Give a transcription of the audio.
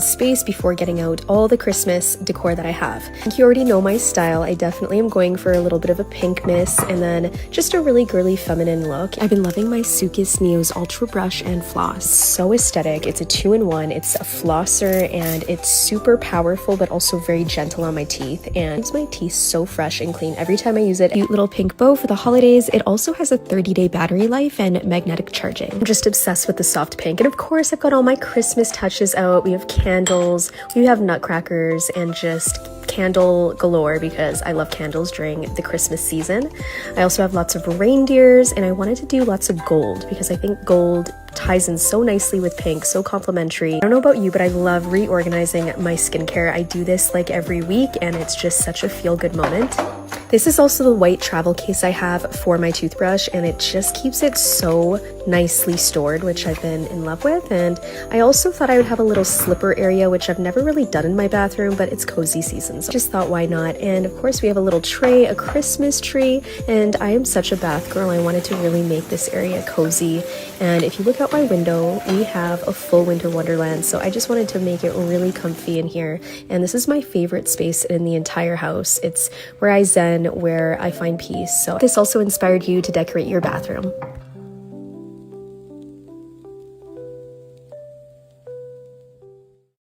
space before getting out all the Christmas decor that I have. I think you already know my style. I definitely am going for a little bit of a pink mist and then just a really girly feminine look. I've been loving my Suki's News Ultra Brush and Floss. So aesthetic. It's a 2-in-1. It's a flosser and it's super powerful but also very gentle on my teeth, and it makes my teeth so fresh and clean every time I use it. Cute little pink bow for the holidays. It also has a 30-day battery life and magnetic charging. I'm just obsessed with the soft pink, and of course I've got all my Christmas touches out. We have candles, we have nutcrackers, and just candle galore because I love candles during the Christmas season. I also have lots of reindeers, and I wanted to do lots of gold because I think gold ties in so nicely with pink, so complimentary. I don't know about you, but I love reorganizing my skincare. I do this like every week and it's just such a feel-good moment. This is also the white travel case I have for my toothbrush, and it just keeps it so nicely stored, which I've been in love with. And I also thought I would have a little slipper area, which I've never really done in my bathroom, but it's cozy season, so I just thought why not. And of course we have a little tray, a Christmas tree, and I am such a bath girl. I wanted to really make this area cozy. And if you look out my window, we have a full winter wonderland, so I just wanted to make it really comfy in here. And this is my favorite space in the entire house. It's where I zen, where I find peace. So this also inspired you to decorate your bathroom.